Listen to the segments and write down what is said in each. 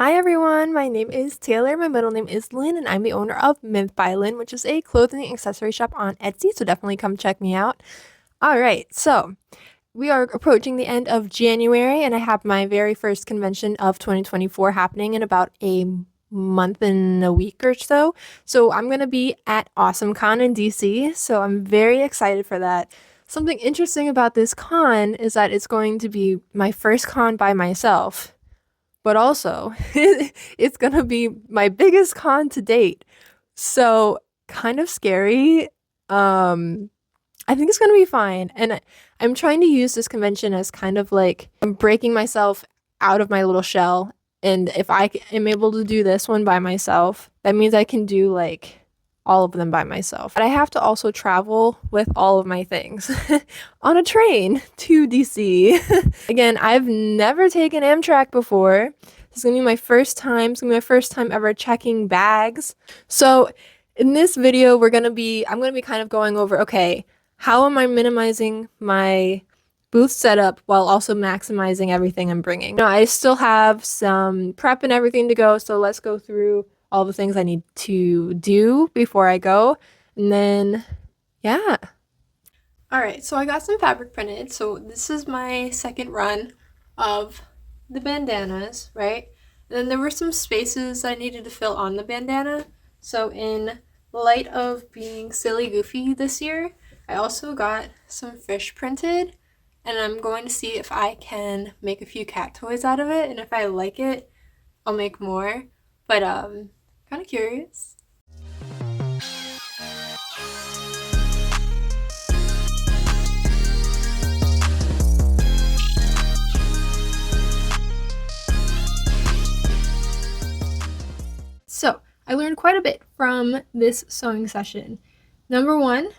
Hi everyone, my name is Taylor, my middle name is Lynn, and I'm the owner of Mint by Lynn, which is a clothing and accessory shop on Etsy, so definitely come check me out. Alright, so we are approaching the end of January, and I have my very first convention of 2024 happening in about a month and a week or so. So I'm going to be at AwesomeCon in DC, so I'm very excited for that. Something interesting about this con is that it's going to be my first con by myself, but also it's gonna be my biggest con to date. So kind of scary. I think it's gonna be fine. And I'm trying to use this convention as kind of like I'm breaking myself out of my little shell. And if am able to do this one by myself, that means I can do like all of them by myself. But I have to also travel with all of my things on a train to DC. Again, I've never taken Amtrak before. This is gonna be my first time. It's gonna be my first time ever checking bags. So in this video, I'm gonna be kind of going over, okay, how am I minimizing my booth setup while also maximizing everything I'm bringing? Now, I still have some prep and everything to go, so let's go through all the things I need to do before I go. And then, yeah. All right, so I got some fabric printed. So this is my second run of the bandanas, right? And then there were some spaces I needed to fill on the bandana. So in light of being silly goofy this year, I also got some fish printed, and I'm going to see if I can make a few cat toys out of it, and if I like it, I'll make more. But kind of curious. So I learned quite a bit from this sewing session. Number one,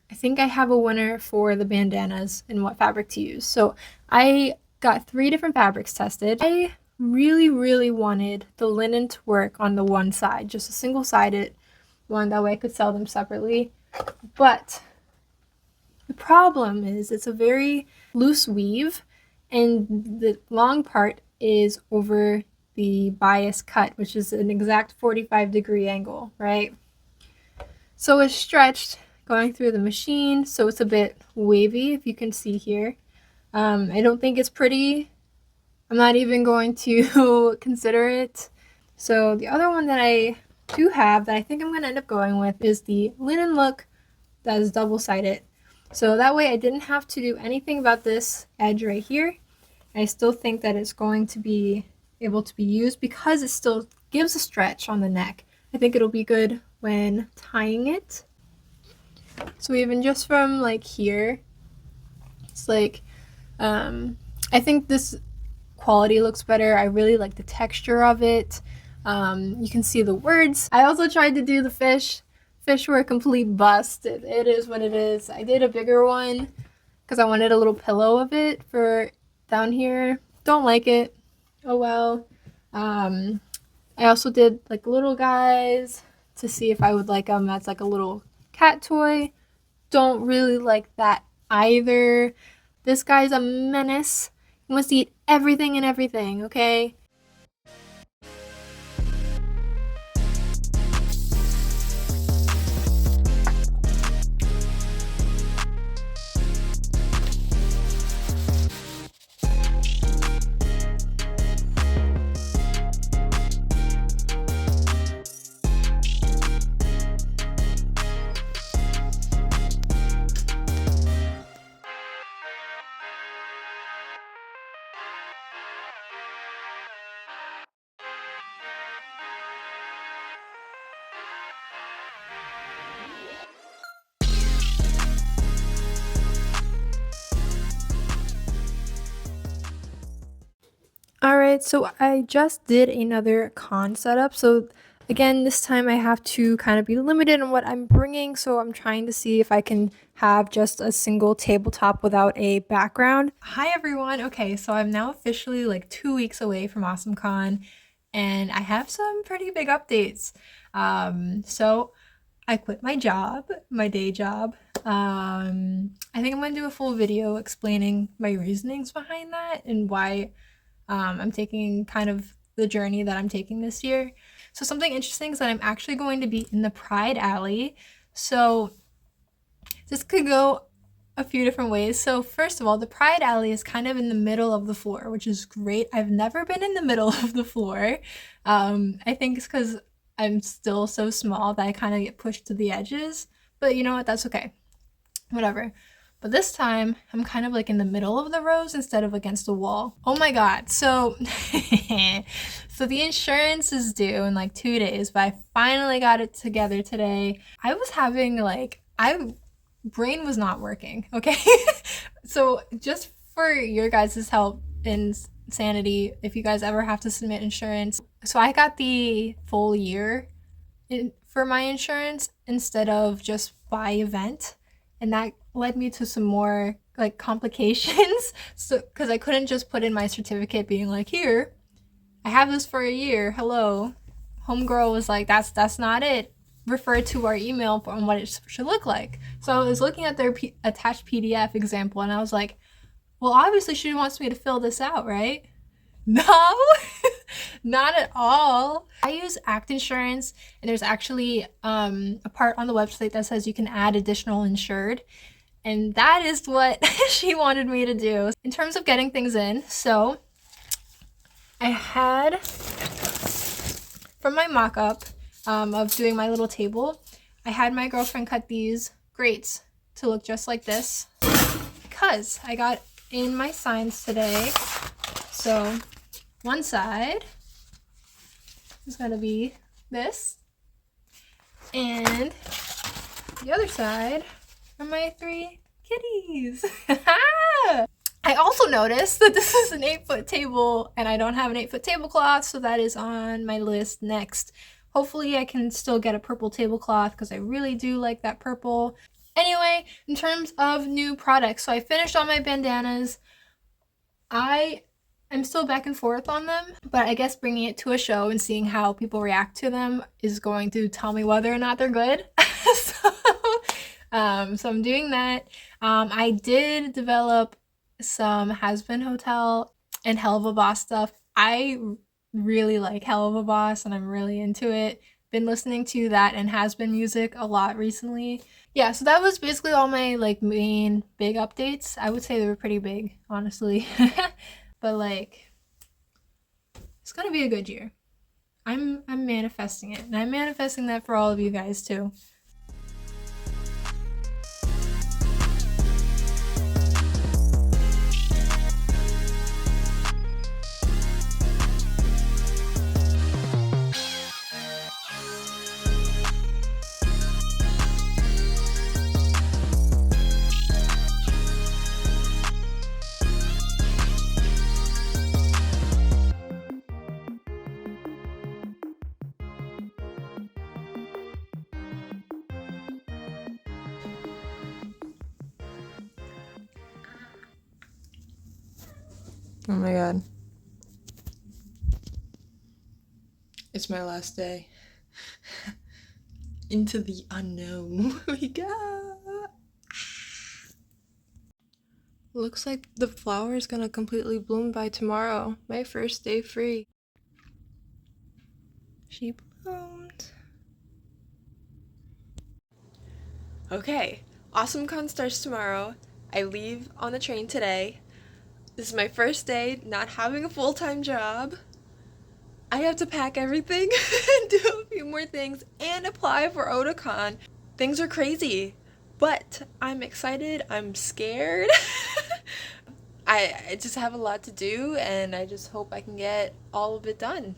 I think I have a winner for the bandanas and what fabric to use. So I got 3 different fabrics tested. I really wanted the linen to work on the one side, just a single-sided one, that way I could sell them separately. But the problem is it's a very loose weave, and the long part is over the bias cut, which is an exact 45-degree angle, right? So it's stretched going through the machine, so it's a bit wavy, if you can see here. I don't think it's pretty. I'm not even going to consider it. So the other one that I do have that I think I'm going to end up going with is the linen look that is double-sided. So that way I didn't have to do anything about this edge right here. I still think that it's going to be able to be used because it still gives a stretch on the neck. I think it'll be good when tying it. So even just from like here, it's like, I think this quality looks better. I really like the texture of it. You can see the words. I also tried to do the fish. Fish were a complete bust. It is what it is. I did a bigger one because I wanted a little pillow of it for down here. Don't like it. Oh well. I also did like little guys to see if I would like them. That's like a little cat toy. Don't really like that either. This guy's a menace. He wants to eat everything and everything, okay? Alright, so I just did another con setup. So again, this time I have to kind of be limited on what I'm bringing. So I'm trying to see if I can have just a single tabletop without a background. Hi everyone. Okay, so I'm now officially like 2 weeks away from AwesomeCon, and I have some pretty big updates. So I quit my job, my day job. I think I'm gonna do a full video explaining my reasonings behind that and why I'm taking kind of the journey that I'm taking this year. So something interesting is that I'm actually going to be in the Pride Alley. So this could go a few different ways. So first of all, the Pride Alley is kind of in the middle of the floor, which is great. I've never been in the middle of the floor. I think it's because I'm still so small that I kind of get pushed to the edges. But you know what? That's okay. Whatever. But this time, I'm kind of like in the middle of the rows instead of against the wall. Oh my god. So, so the insurance is due in like 2 days, but I finally got it together today. I was having like, brain was not working, okay? So just for your guys' help and sanity, if you guys ever have to submit insurance. So I got the full year for my insurance instead of just by event. And that led me to some more like complications. So, because I couldn't just put in my certificate being like, here, I have this for a year. Hello. Homegirl was like, that's not it. Refer to our email on what it should look like. So I was looking at their attached PDF example and I was like, well, obviously she wants me to fill this out, right? No, not at all. I use Act Insurance, and there's actually a part on the website that says you can add additional insured, and that is what she wanted me to do. In terms of getting things in, so I had, from my mock-up of doing my little table, I had my girlfriend cut these grates to look just like this because I got in my signs today. So one side is going to be this, and the other side are my 3 kitties. I also noticed that this is an 8-foot table and I don't have an 8-foot tablecloth, so that is on my list next. Hopefully I can still get a purple tablecloth because I really do like that purple. Anyway, in terms of new products, so I finished all my bandanas. I'm still back and forth on them, but I guess bringing it to a show and seeing how people react to them is going to tell me whether or not they're good. So I'm doing that. I did develop some Has Been Hotel and Hell of a Boss stuff. I really like Hell of a Boss and I'm really into it. Been listening to that and Has Been music a lot recently. Yeah, so that was basically all my like main big updates. I would say they were pretty big, honestly. But like, it's gonna be a good year. I'm manifesting it, and I'm manifesting that for all of you guys too. Oh my god. It's my last day. Into the unknown we go. Looks like the flower is gonna completely bloom by tomorrow. My first day free. She bloomed. Okay, AwesomeCon starts tomorrow. I leave on the train today. This is my first day not having a full-time job. I have to pack everything and do a few more things and apply for Otakon. Things are crazy, but I'm excited. I'm scared. I just have a lot to do and I just hope I can get all of it done.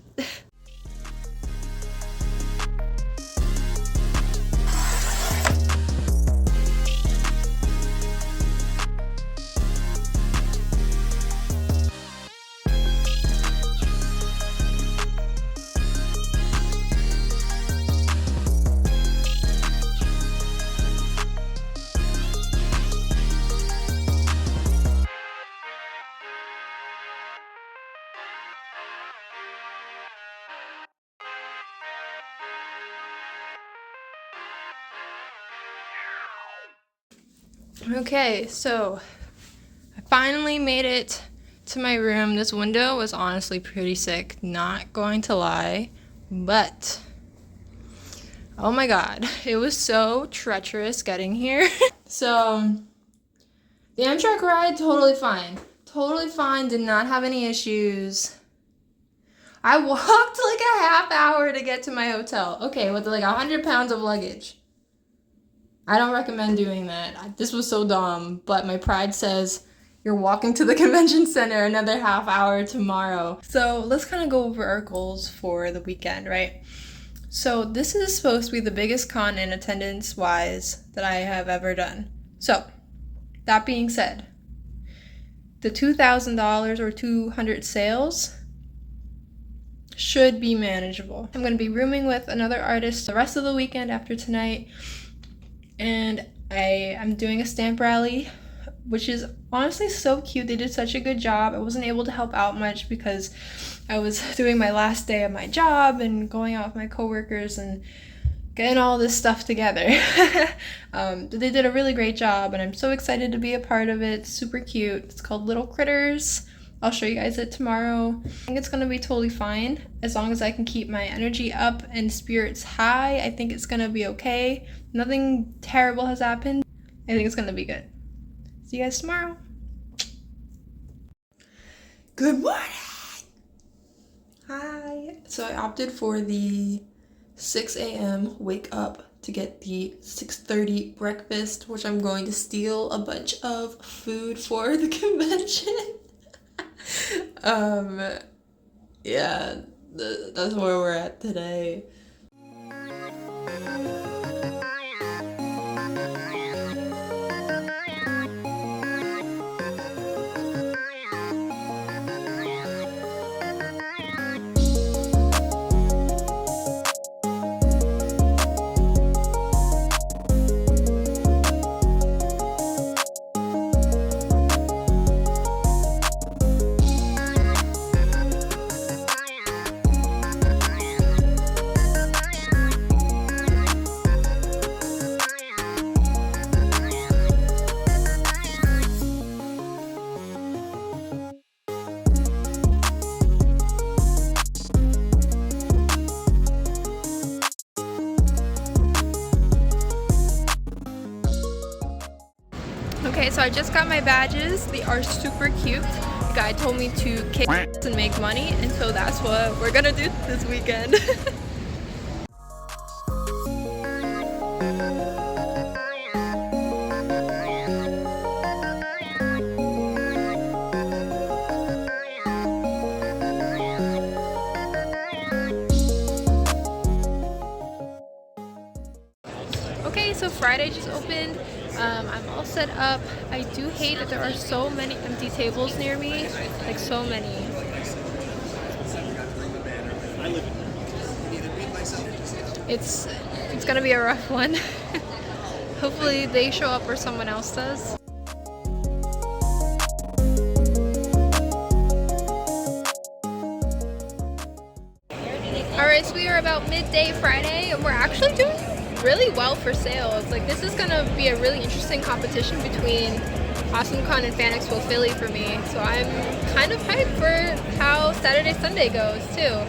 Okay, so I finally made it to my room. This window was honestly pretty sick, not going to lie, but oh my god, it was so treacherous getting here. So the Amtrak ride, totally fine. Totally fine, did not have any issues. I walked like a half hour to get to my hotel. Okay, with like 100 pounds of luggage. I don't recommend doing that. This was so dumb, but my pride says you're walking to the convention center another half hour tomorrow. So let's kind of go over our goals for the weekend, right? So this is supposed to be the biggest con in attendance wise that I have ever done. So that being said, the $2,000 or 200 sales should be manageable. I'm going to be rooming with another artist the rest of the weekend after tonight, and I'm doing a stamp rally, which is honestly so cute. They did such a good job. I wasn't able to help out much because I was doing my last day of my job and going out with my coworkers and getting all this stuff together. They did a really great job, and I'm so excited to be a part of it. It's super cute. It's called Little Critters. I'll show you guys it tomorrow. I think it's gonna be totally fine as long as I can keep my energy up and spirits high. I think it's gonna be okay. Nothing terrible has happened. I think it's gonna be good. See you guys tomorrow. Good morning. Hi. So I opted for the 6 a.m. wake up to get the 6:30 breakfast, which I'm going to steal a bunch of food for the convention. Yeah, that's where we're at today. Okay, so I just got my badges. They are super cute. The guy told me to kick and make money, and so that's what we're gonna do this weekend. Okay, so Friday just opened. I'm all set up. I do hate that there are so many empty tables near me, like so many. It's gonna be a rough one. Hopefully they show up or someone else does. Alright, so we are about midday Friday, and we're actually doing really well for sales. Like, this is gonna be a really interesting competition between AwesomeCon and Fan Expo Philly for me. So I'm kind of hyped for how Saturday Sunday goes too.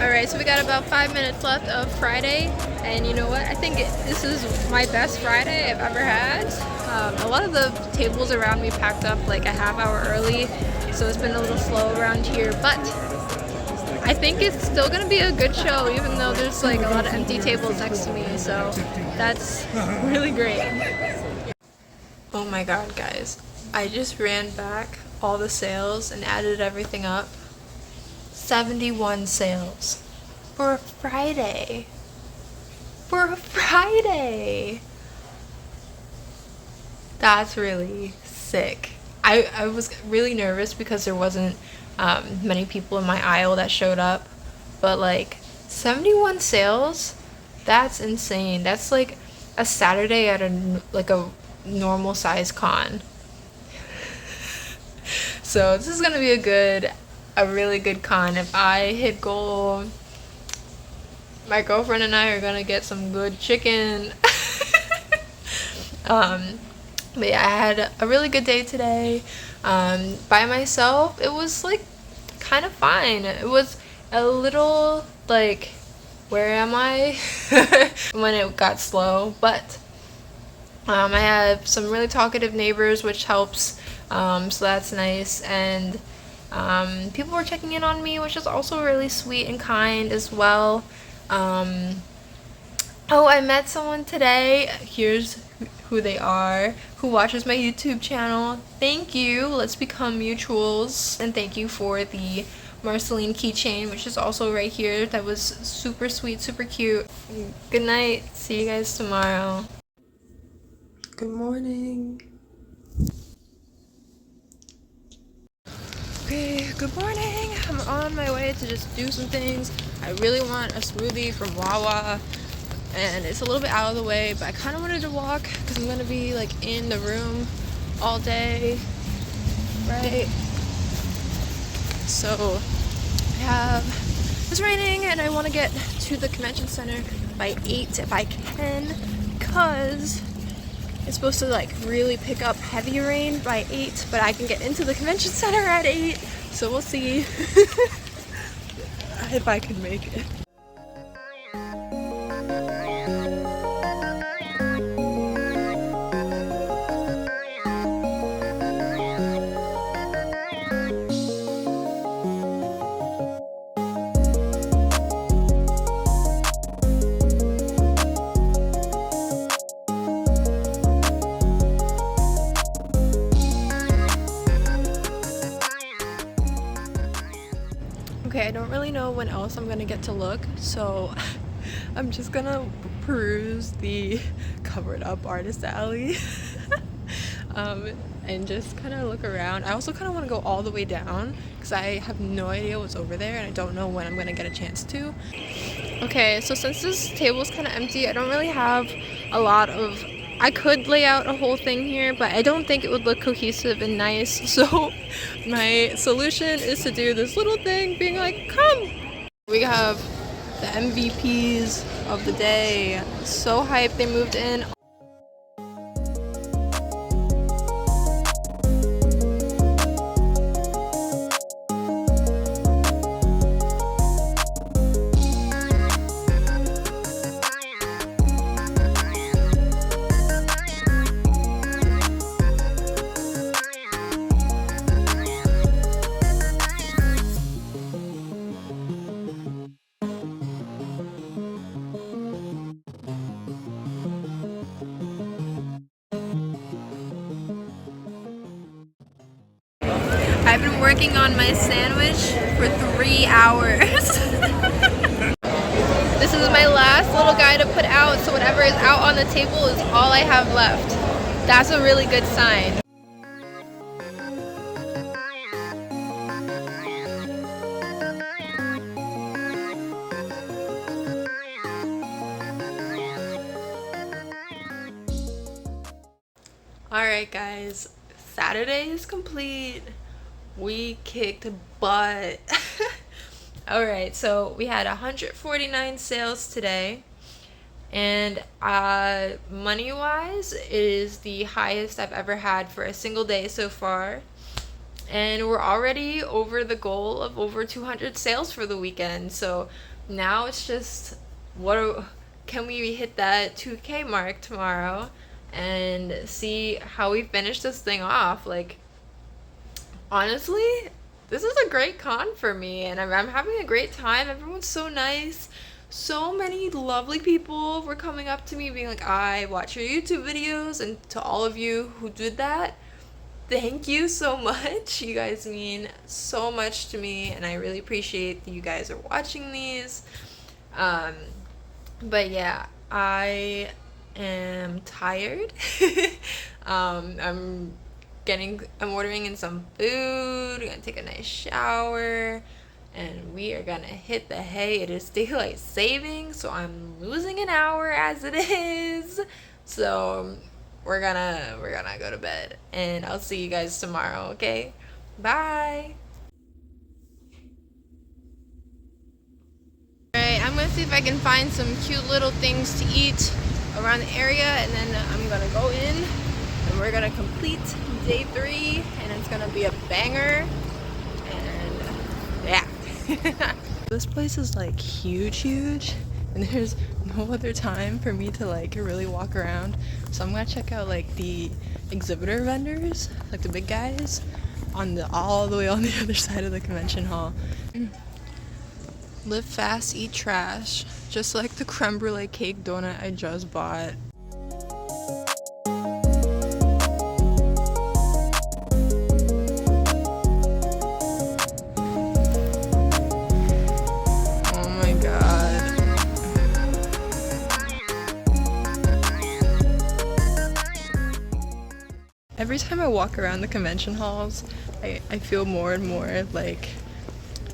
Alright, so we got about 5 minutes left of Friday, and you know what? I think this is my best Friday I've ever had. A lot of the tables around me packed up like a half hour early, so it's been a little slow around here, but I think it's still gonna be a good show even though there's like a lot of empty tables next to me, so that's really great. Oh my god, guys, I just ran back all the sales and added everything up. 71 sales for a Friday. For a Friday! That's really sick. I was really nervous because there wasn't many people in my aisle that showed up, but like 71 sales, that's insane. That's like a Saturday at a normal size con. So this is gonna be a really good con. If I hit goal, my girlfriend and I are gonna get some good chicken. But yeah, I had a really good day today. By myself, it was like kind of fine. It was a little like, where am I? when it got slow, but I have some really talkative neighbors, which helps, so that's nice. And people were checking in on me, which is also really sweet and kind as well. Oh, I met someone today. Here's who they are, who watches my YouTube channel. Thank you. Let's become mutuals. And thank you for the Marceline keychain, which is also right here. That was super sweet, super cute. Good night. See you guys tomorrow. Good morning. Okay, good morning. I'm on my way to just do some things. I really want a smoothie from Wawa, and it's a little bit out of the way, but I kind of wanted to walk because I'm going to be like in the room all day, right? So it's raining and I want to get to the convention center by 8 if I can, because it's supposed to like really pick up heavy rain by 8, but I can get into the convention center at 8, so we'll see if I can make it. Okay, I don't really know when else I'm gonna get to look, so I'm just gonna peruse the covered up artist alley and just kind of look around. I also kind of want to go all the way down because I have no idea what's over there and I don't know when I'm gonna get a chance to. Okay, so since this table is kind of empty, I don't really have a lot of... I could lay out a whole thing here, but I don't think it would look cohesive and nice. So my solution is to do this little thing being like, come! We have the MVPs of the day. So hyped they moved in. I've been working on my sandwich for 3 hours. This is my last little guy to put out, so whatever is out on the table is all I have left. That's a really good sign. Alright guys, Saturday is complete. We kicked butt. Alright, so we had 149 sales today, and money wise it is the highest I've ever had for a single day so far, and we're already over the goal of over 200 sales for the weekend. So now it's just, can we hit that 2K mark tomorrow and see how we finish this thing off. Like, honestly, this is a great con for me, and I'm having a great time. Everyone's so nice. So many lovely people were coming up to me being like, I watch your YouTube videos, and to all of you who did that, thank you so much. You guys mean so much to me, and I really appreciate that you guys are watching these. But yeah, I am tired. I'm ordering in some food, gonna take a nice shower, and we are gonna hit the hay. It is daylight saving, so I'm losing an hour as it is. So we're gonna go to bed, and I'll see you guys tomorrow, okay? Bye. Alright, I'm gonna see if I can find some cute little things to eat around the area, and then I'm gonna go in and we're gonna complete day 3, and it's gonna be a banger. And yeah. This place is like huge, and there's no other time for me to like really walk around, so I'm gonna check out like the exhibitor vendors, like the big guys, on the all the way on the other side of the convention hall. Live fast, eat trash, just like the creme brulee cake donut I just bought. Oh my god. Every time I walk around the convention halls, I feel more and more like,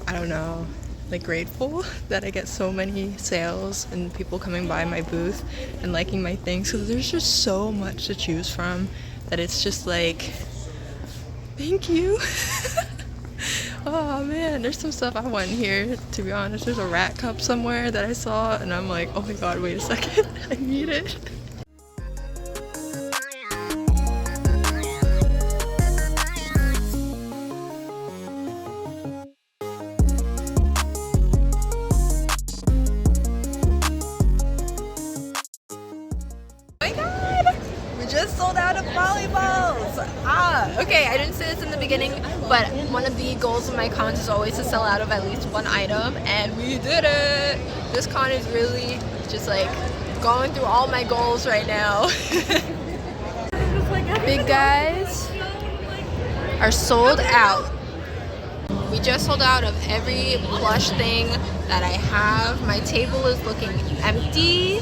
I don't know, like grateful that I get so many sales and people coming by my booth and liking my things, because there's just so much to choose from that it's just like, thank you. Oh man, there's some stuff I want here, to be honest. There's a rat cup somewhere that I saw and I'm like, oh my god, wait a second, I need it. Just sold out of volleyballs. Okay, I didn't say this in the beginning, but one of the goals of my cons is always to sell out of at least one item, and we did it. This con is really just like going through all my goals right now. Big guys are sold out. We just sold out of every plush thing that I have. My table is looking empty.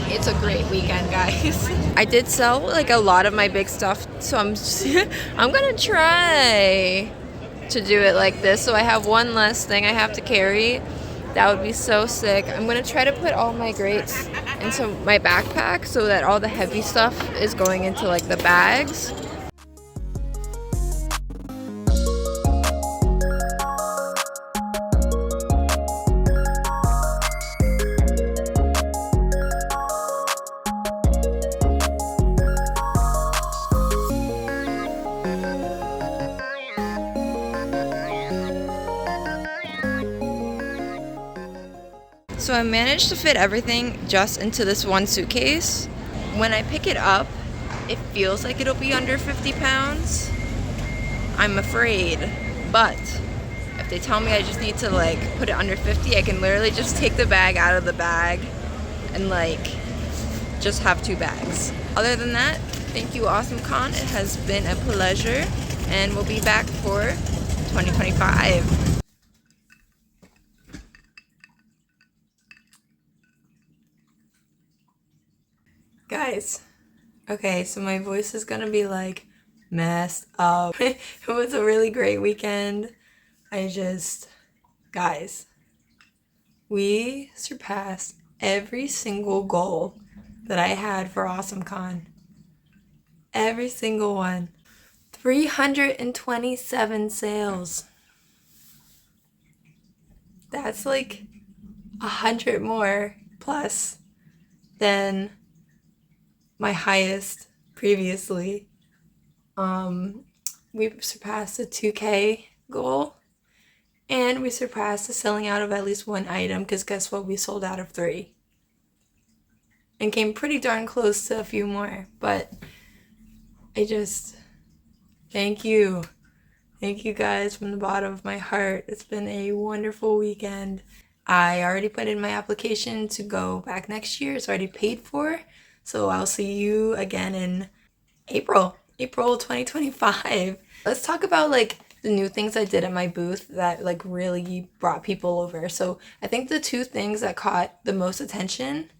It's a great weekend, guys. I did sell like a lot of my big stuff, so I'm gonna try to do it like this, so I have one less thing I have to carry. That would be so sick. I'm gonna try to put all my grates into my backpack so that all the heavy stuff is going into like the bags. So I managed to fit everything just into this one suitcase. When I pick it up, it feels like it'll be under 50 pounds. I'm afraid, but if they tell me I just need to like put it under 50, I can literally just take the bag out of the bag and like just have 2 bags. Other than that, thank you, Awesome Con. It has been a pleasure, and we'll be back for 2025. Guys, okay, so my voice is gonna be like messed up. It was a really great weekend. Guys, we surpassed every single goal that I had for AwesomeCon. Every single one. 327 sales. That's like 100 more plus than my highest previously. We surpassed the 2K goal, and we surpassed the selling out of at least one item, because guess what? We sold out of 3 and came pretty darn close to a few more. But thank you guys from the bottom of my heart. It's been a wonderful weekend. I already put in my application to go back next year. It's already paid for. So I'll see you again in April 2025. Let's talk about like the new things I did at my booth that like really brought people over. So I think the 2 things that caught the most attention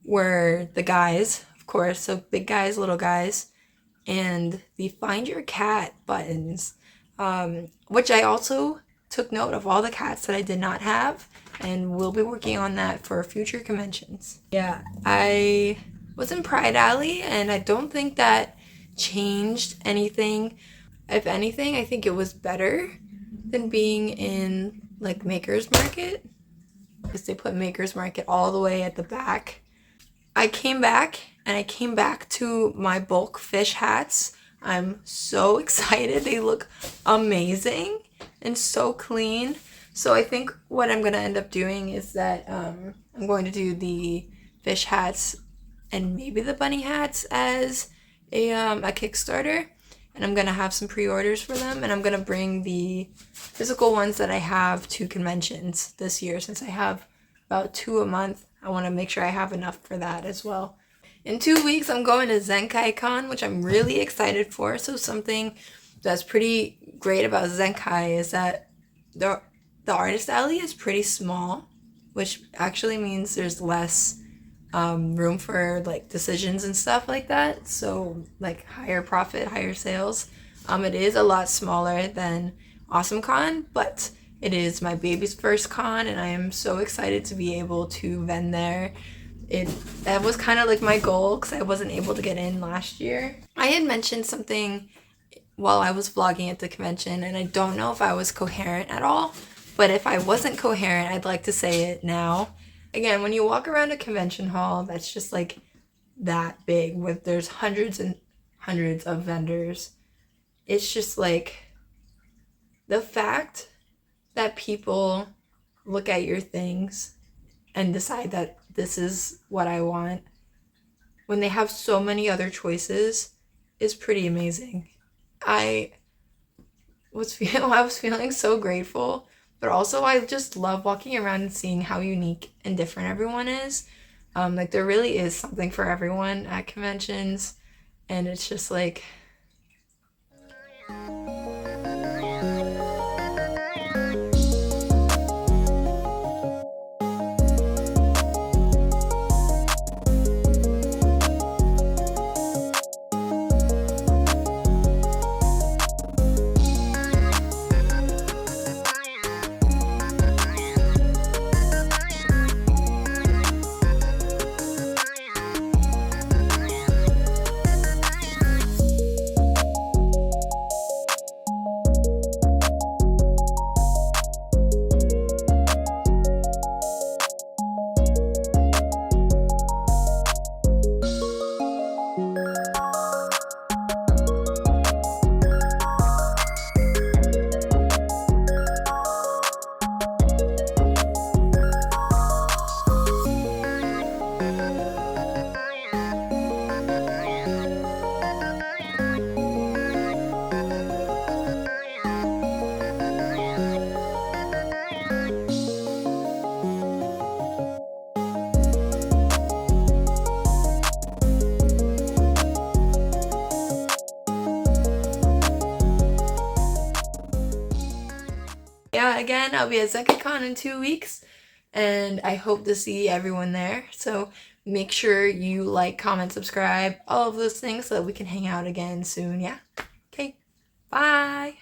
were the guys, of course, so big guys, little guys, and the Find Your Cat buttons, which I also took note of all the cats that I did not have, and we'll be working on that for future conventions. Yeah, I was in Pride Alley, and I don't think that changed anything. If anything, I think it was better than being in like Maker's Market, because they put Maker's Market all the way at the back. I came back to my bulk fish hats. I'm so excited. They look amazing and so clean. So I think what I'm going to end up doing is that I'm going to do the fish hats and maybe the bunny hats as a Kickstarter. And I'm going to have some pre-orders for them. And I'm going to bring the physical ones that I have to conventions this year. Since I have about 2 a month, I want to make sure I have enough for that as well. In 2 weeks, I'm going to Zenkaikon, which I'm really excited for. So something that's pretty great about Zenkai is that the artist alley is pretty small, which actually means there's less room for like decisions and stuff like that. So like higher profit, higher sales. It is a lot smaller than Awesome Con, but it is my baby's first con, and I am so excited to be able to vend there. That was kind of like my goal because I wasn't able to get in last year. I had mentioned something while I was vlogging at the convention, and I don't know if I was coherent at all, but if I wasn't coherent, I'd like to say it now. Again, when you walk around a convention hall that's just like that big, with there's hundreds and hundreds of vendors, it's just like the fact that people look at your things and decide that this is what I want when they have so many other choices is pretty amazing. I was feeling so grateful, but also I just love walking around and seeing how unique and different everyone is. Like there really is something for everyone at conventions, and it's just like yeah, again, I'll be at Zenkaikon in 2 weeks, and I hope to see everyone there. So make sure you like, comment, subscribe, all of those things so that we can hang out again soon, yeah? Okay, bye!